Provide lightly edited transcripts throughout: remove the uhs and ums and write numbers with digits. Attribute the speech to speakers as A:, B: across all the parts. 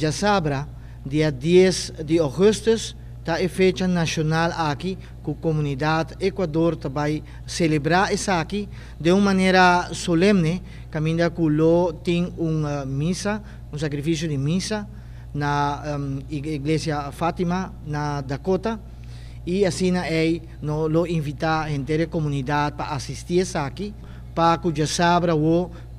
A: já sabrá, dia 10 de agosto, está a fecha nacional aqui, que a comunidade Equador vai celebrar isso aqui de uma maneira solene, caminha que o tem uma missa, um sacrifício de missa, na igreja Fátima, na Dakota, e assim lo invitar a inteira comunidade para assistir isso aqui, para que já sabra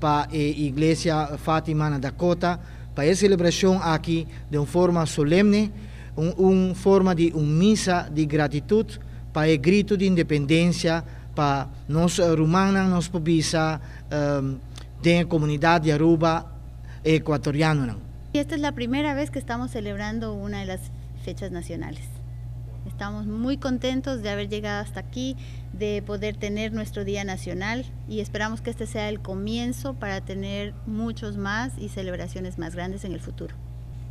A: para a igreja Fátima na Dakota, para a celebração aqui de uma forma solene, uma forma de missa de gratitude para o grito de independência para nós romanos, nós pobisa da comunidade de Aruba ecuatoriana.
B: Esta es la primera vez que estamos celebrando una de las fechas nacionales. Estamos muy contentos de haber llegado hasta aquí, de poder tener nuestro Día Nacional y esperamos que este sea el comienzo para tener muchos más y celebraciones más grandes en el futuro.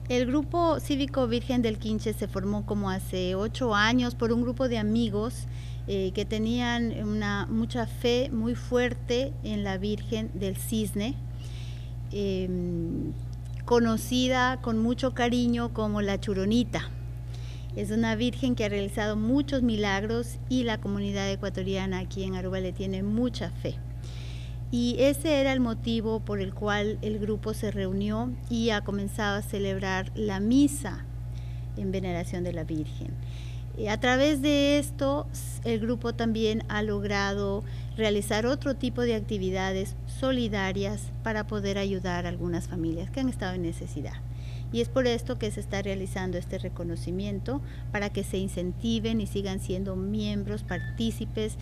B: El grupo cívico Virgen del Quinche se formó como hace 8 años por un grupo de amigos que tenían mucha fe muy fuerte en la Virgen del Cisne, conocida con mucho cariño como la Churonita. Es una virgen que ha realizado muchos milagros y la comunidad ecuatoriana aquí en Aruba le tiene mucha fe. Y ese era el motivo por el cual el grupo se reunió y ha comenzado a celebrar la misa en veneración de la Virgen. A través de esto, el grupo también ha logrado realizar otro tipo de actividades solidarias para poder ayudar a algunas familias que han estado en necesidad. Y es por esto que se está realizando este reconocimiento, para que se incentiven y sigan siendo miembros, partícipes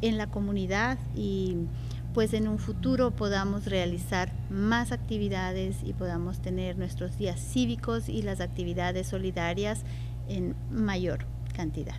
B: en la comunidad y pues en un futuro podamos realizar más actividades y podamos tener nuestros días cívicos y las actividades solidarias en mayor cantidad.